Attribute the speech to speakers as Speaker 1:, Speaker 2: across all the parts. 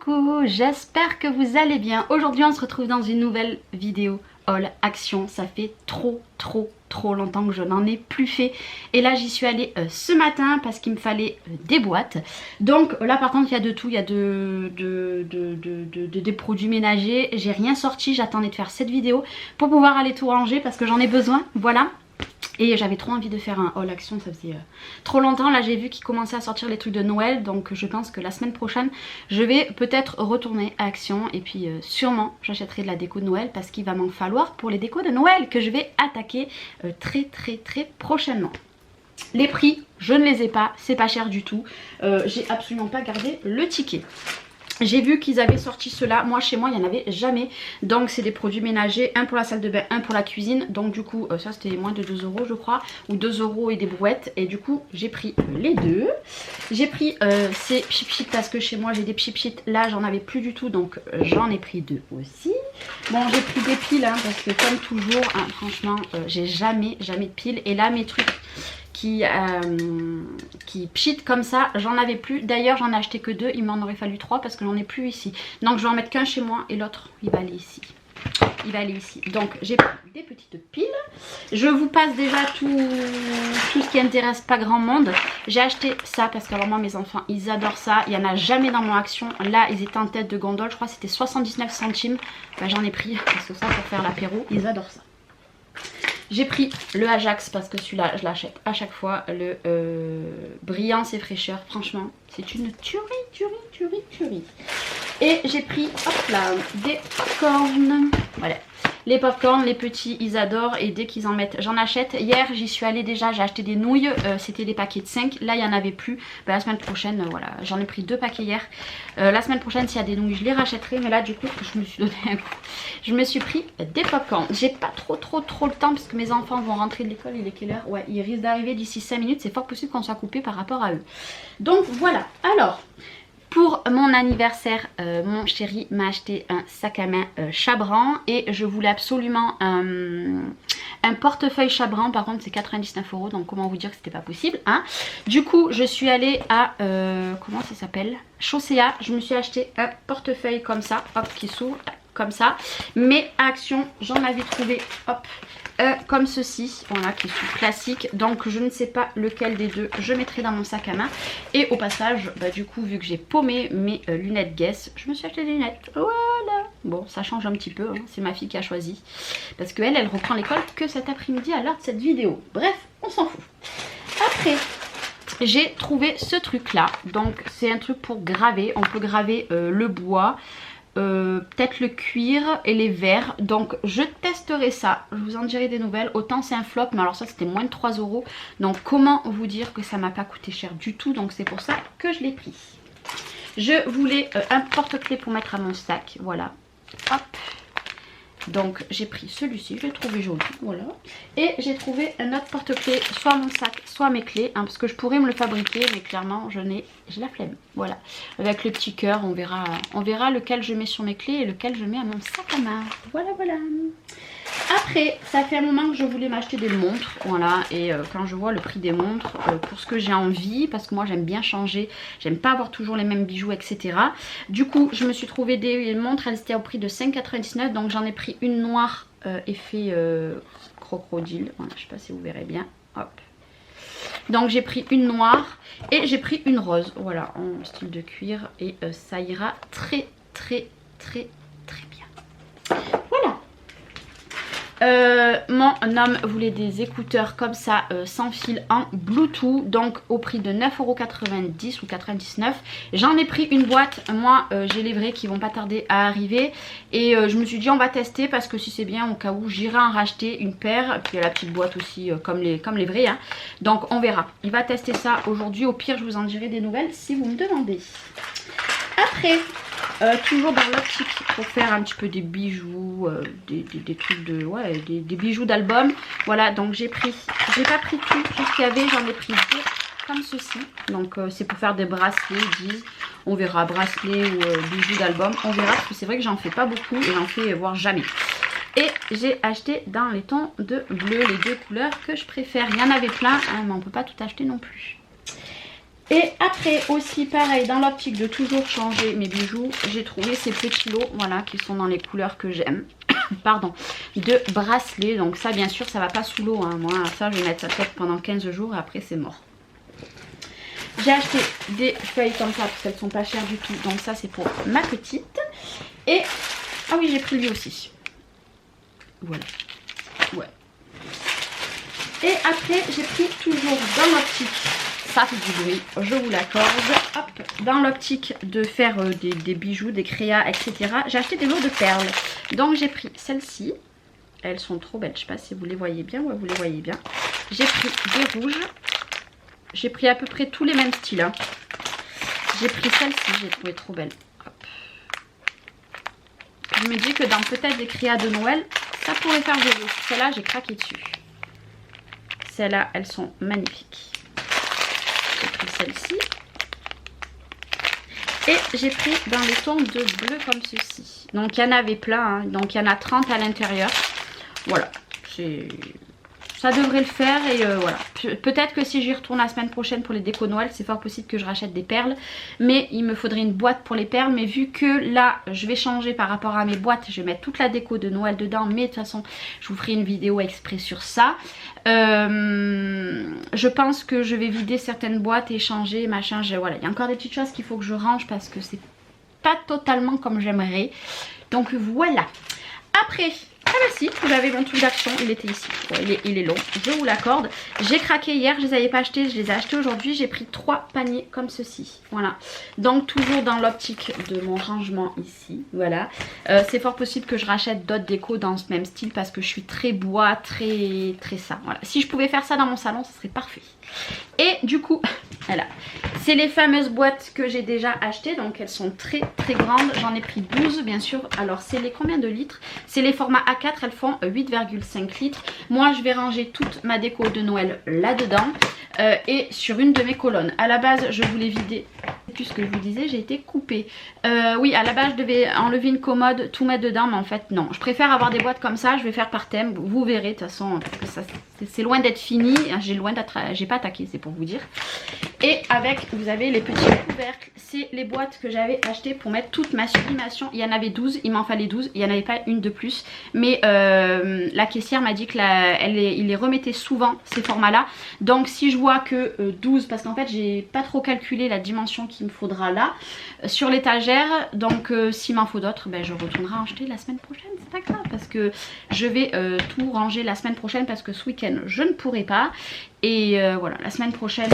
Speaker 1: coucou, j'espère que vous allez bien. Aujourd'hui on se retrouve dans une nouvelle vidéo haul action. Ça fait trop longtemps que je n'en ai plus fait. Et là j'y suis allée ce matin parce qu'il me fallait des boîtes. Donc là par contre il y a de tout, il y a des produits ménagers. J'ai rien sorti, j'attendais de faire cette vidéo pour pouvoir aller tout ranger parce que j'en ai besoin, voilà. Et j'avais trop envie de faire un haul action, ça faisait trop longtemps. Là j'ai vu qu'ils commençaient à sortir les trucs de Noël. Donc je pense que la semaine prochaine je vais peut-être retourner à Action. Et puis sûrement j'achèterai de la déco de Noël parce qu'il va m'en falloir pour les décos de Noël que je vais attaquer très prochainement. Les prix, je ne les ai pas, c'est pas cher du tout. J'ai absolument pas gardé le ticket. J'ai vu qu'ils avaient sorti cela, moi chez moi il n'y en avait jamais. Donc c'est des produits ménagers, un pour la salle de bain, un pour la cuisine. Donc du coup ça c'était moins de 2 € je crois, ou 2 € et des brouettes. Et du coup j'ai pris les deux. J'ai pris ces pchit parce que chez moi j'ai des pchit. Là j'en avais plus du tout, donc j'en ai pris deux aussi. Bon j'ai pris des piles hein, parce que comme toujours hein, franchement j'ai jamais de piles. Et là mes trucs qui pchit comme ça, j'en avais plus. D'ailleurs j'en ai acheté que 2, il m'en aurait fallu 3 parce que j'en ai plus ici. Donc je vais en mettre qu'un chez moi et l'autre il va aller ici. Il va aller ici. Donc j'ai pris des petites piles. Je vous passe déjà tout ce qui intéresse pas grand monde. J'ai acheté ça parce que alors moi mes enfants ils adorent ça. Il n'y en a jamais dans mon Action. Là ils étaient en tête de gondole, je crois que c'était 79 centimes. Ben, j'en ai pris parce que ça pour faire l'apéro, ils adorent ça. J'ai pris le Ajax parce que celui-là je l'achète à chaque fois, le Brillance et Fraîcheur, franchement c'est une tuerie. Et j'ai pris hop là des popcorn, voilà. Les popcorn, les petits ils adorent et dès qu'ils en mettent j'en achète. Hier j'y suis allée déjà, j'ai acheté des nouilles, c'était des paquets de 5, là il n'y en avait plus. Ben, la semaine prochaine voilà, j'en ai pris 2 paquets hier. La semaine prochaine s'il y a des nouilles je les rachèterai, mais là du coup je me suis donné un coup. Je me suis pris des popcorn. J'ai pas trop le temps parce que mes enfants vont rentrer de l'école, il est quelle heure? Ouais, ils risquent d'arriver d'ici 5 minutes, c'est fort possible qu'on soit coupé par rapport à eux. Donc voilà, alors... Pour mon anniversaire, mon chéri m'a acheté un sac à main Chabran et je voulais absolument un portefeuille Chabran. Par contre c'est 99 €, donc comment vous dire que c'était pas possible hein. Du coup je suis allée à comment ça s'appelle, Chaussea. Je me suis acheté un portefeuille comme ça, hop, qui s'ouvre comme ça. Mais à Action j'en avais trouvé hop comme ceci, voilà, qui sont classiques. Donc je ne sais pas lequel des deux je mettrai dans mon sac à main. Et au passage bah, du coup vu que j'ai paumé mes lunettes Guess, je me suis acheté des lunettes, voilà. Bon ça change un petit peu hein. C'est ma fille qui a choisi parce qu'elle elle reprend l'école que cet après-midi à l'heure de cette vidéo. Bref on s'en fout. Après j'ai trouvé ce truc là, donc c'est un truc pour graver. On peut graver le bois, peut-être le cuir et les verres. Donc je testerai ça, je vous en dirai des nouvelles. Autant c'est un flop, mais alors ça c'était moins de 3 €. Donc comment vous dire que ça m'a pas coûté cher du tout. Donc c'est pour ça que je l'ai pris. Je voulais un porte-clés pour mettre à mon sac, voilà. Hop. Donc j'ai pris celui-ci, je l'ai trouvé joli, voilà. Et j'ai trouvé un autre porte-clés, soit mon sac, soit mes clés, hein, parce que je pourrais me le fabriquer, mais clairement j'ai la flemme, voilà. Avec le petit cœur, on verra lequel je mets sur mes clés et lequel je mets à mon sac à main. Voilà. Après, ça fait un moment que je voulais m'acheter des montres, voilà, et quand je vois le prix des montres, pour ce que j'ai envie, parce que moi j'aime bien changer, j'aime pas avoir toujours les mêmes bijoux, etc. Du coup, je me suis trouvé des montres, elles étaient au prix de 5,99 €, donc j'en ai pris une noire effet crocodile, voilà, je sais pas si vous verrez bien, hop. Donc j'ai pris une noire et j'ai pris une rose, voilà, en style de cuir, et ça ira très bien. Voilà. Mon homme voulait des écouteurs comme ça sans fil en Bluetooth, donc au prix de 9,90 € ou 99 €. J'en ai pris une boîte, moi j'ai les vrais qui vont pas tarder à arriver. Et je me suis dit on va tester parce que si c'est bien, au cas où j'irai en racheter une paire. Puis il y a la petite boîte aussi comme les vrais hein. Donc on verra, il va tester ça aujourd'hui. Au pire je vous en dirai des nouvelles si vous me demandez. Après toujours dans l'optique pour faire un petit peu des bijoux, des trucs de, ouais, des bijoux d'album. Voilà, donc j'ai pas pris tout ce qu'il y avait, j'en ai pris 2 comme ceci. Donc c'est pour faire des bracelets, disent. On verra, bracelets ou bijoux d'album, on verra, parce que c'est vrai que j'en fais pas beaucoup et j'en fais voire jamais. Et j'ai acheté dans les tons de bleu, les 2 couleurs que je préfère. Il y en avait plein, hein, mais on peut pas tout acheter non plus. Et après aussi pareil, dans l'optique de toujours changer mes bijoux, j'ai trouvé ces petits lots, voilà, qui sont dans les couleurs que j'aime. Pardon, de bracelets. Donc ça bien sûr ça va pas sous l'eau, hein. Moi ça je vais mettre ça peut-être pendant 15 jours et après c'est mort. J'ai acheté des feuilles comme ça parce qu'elles sont pas chères du tout. Donc ça c'est pour ma petite. Et ah oui, j'ai pris lui aussi. Voilà. Ouais. Et après j'ai pris toujours dans l'optique, ça fait du bruit, je vous l'accorde, hop, dans l'optique de faire des bijoux, des créas, etc. J'ai acheté des lots de perles. Donc j'ai pris celles-ci. Elles sont trop belles, je sais pas si vous les voyez bien. Ouais, vous les voyez bien. J'ai pris des rouges. J'ai pris à peu près tous les mêmes styles, hein. J'ai pris celle-ci, j'ai trouvé trop belle. Hop. Je me dis que dans peut-être des créas de Noël, ça pourrait faire joli. Celle-là, j'ai craqué dessus. Celles-là, elles sont magnifiques. J'ai pris celle-ci. Et j'ai pris dans les tons de bleu comme ceci. Donc il y en avait plein, hein. Donc il y en a 30 à l'intérieur. Voilà, ça devrait le faire et voilà. Peut-être que si j'y retourne la semaine prochaine pour les décos Noël, c'est fort possible que je rachète des perles. Mais il me faudrait une boîte pour les perles. Mais vu que là, je vais changer par rapport à mes boîtes, je vais mettre toute la déco de Noël dedans. Mais de toute façon, je vous ferai une vidéo exprès sur ça. Je pense que je vais vider certaines boîtes et changer, machin. Voilà, il y a encore des petites choses qu'il faut que je range parce que c'est pas totalement comme j'aimerais. Donc voilà. Après, ah bah si, j'avais mon truc d'action, il était ici. Ouais, il est long, je vous l'accorde. J'ai craqué hier, je les avais pas achetés, je les ai achetés aujourd'hui. J'ai pris 3 paniers comme ceci. Voilà. Donc toujours dans l'optique de mon rangement ici. Voilà. C'est fort possible que je rachète d'autres décos dans ce même style parce que je suis très bois, très ça. Voilà. Si je pouvais faire ça dans mon salon, ce serait parfait. Et du coup, voilà. C'est les fameuses boîtes que j'ai déjà achetées. Donc elles sont très grandes. J'en ai pris 12 bien sûr. Alors c'est les combien de litres? C'est les formats A4, elles font 8,5 litres. Moi je vais ranger toute ma déco de Noël là-dedans. Et sur une de mes colonnes. À la base je voulais vider, plus ce que je vous disais, j'ai été coupée. Oui, à la base je devais enlever une commode, tout mettre dedans, mais en fait non. Je préfère avoir des boîtes comme ça, je vais faire par thème, vous verrez de toute façon, parce que c'est loin d'être fini, j'ai pas attaqué, c'est pour vous dire. Et avec, vous avez les petits couvercles, c'est les boîtes que j'avais achetées pour mettre toute ma sublimation. Il y en avait 12, il m'en fallait 12, il n'y en avait pas une de plus. Mais la caissière m'a dit qu'il les remettait souvent, ces formats-là. Donc si je vois que 12, parce qu'en fait j'ai pas trop calculé la dimension qu'il me faudra là, sur l'étagère. Donc s'il m'en faut d'autres, ben, je retournerai en acheter la semaine prochaine, c'est pas grave. Parce que je vais tout ranger la semaine prochaine parce que ce week-end je ne pourrai pas. Et voilà, la semaine prochaine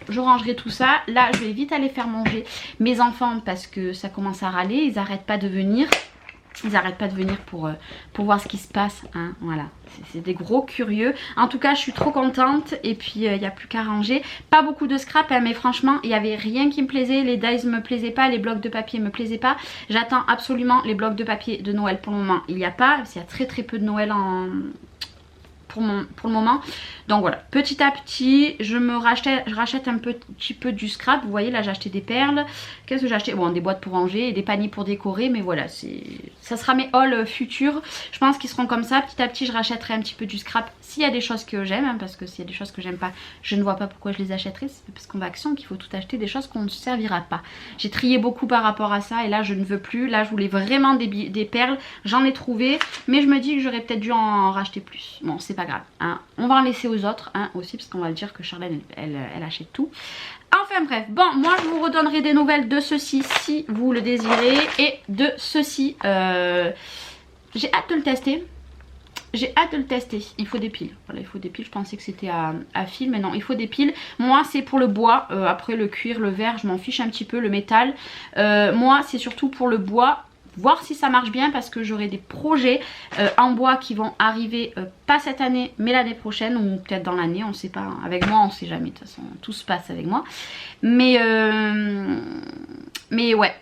Speaker 1: je rangerai tout ça. Là je vais vite aller faire manger mes enfants parce que ça commence à râler, ils arrêtent pas de venir. Ils n'arrêtent pas de venir pour voir ce qui se passe, hein, voilà. C'est des gros curieux. En tout cas, je suis trop contente. Et puis, il n'y a plus qu'à ranger. Pas beaucoup de scrap, hein, mais franchement, il n'y avait rien qui me plaisait. Les dies me plaisaient pas, les blocs de papier me plaisaient pas. J'attends absolument les blocs de papier de Noël pour le moment. Il n'y a pas, il y a très peu de Noël pour le moment. Donc voilà, petit à petit je rachète un petit peu du scrap. Vous voyez là j'ai acheté des perles. Qu'est-ce que j'ai acheté? Bon, des boîtes pour ranger et des paniers pour décorer. Mais voilà, ça sera mes hauls futurs. Je pense qu'ils seront comme ça. Petit à petit je rachèterai un petit peu du scrap s'il y a des choses que j'aime, hein, parce que s'il y a des choses que j'aime pas, je ne vois pas pourquoi je les achèterai. C'est parce qu'on va Action qu'il faut tout acheter des choses qu'on ne servira pas. J'ai trié beaucoup par rapport à ça et là je ne veux plus. Là je voulais vraiment des perles, j'en ai trouvé, mais je me dis que j'aurais peut-être dû en racheter plus. Bon, c'est pas grave, hein. On va en laisser aux autres, hein, aussi, parce qu'on va dire que Charlène elle achète tout. Enfin bref, bon, moi je vous redonnerai des nouvelles de ceci si vous le désirez. Et de ceci, j'ai hâte de le tester. J'ai hâte de le tester. Il faut des piles. Voilà, il faut des piles. Je pensais que c'était à fil, mais non, il faut des piles. Moi, c'est pour le bois. Après, le cuir, le verre, je m'en fiche un petit peu. Le métal. Moi, c'est surtout pour le bois. Voir si ça marche bien parce que j'aurai des projets en bois qui vont arriver pas cette année mais l'année prochaine ou peut-être dans l'année, on sait pas, hein. Avec moi on sait jamais, de toute façon tout se passe avec moi, mais ouais,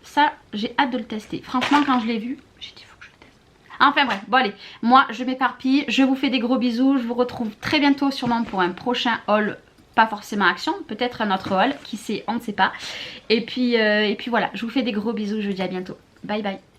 Speaker 1: ça j'ai hâte de le tester. Franchement quand je l'ai vu j'ai dit faut que je le teste. Enfin bref, bon allez, moi je m'éparpille, je vous fais des gros bisous, je vous retrouve très bientôt sûrement pour un prochain haul. Pas forcément Action, peut-être un autre haul, qui sait, on ne sait pas. Et puis voilà, je vous fais des gros bisous, je vous dis à bientôt. Bye bye.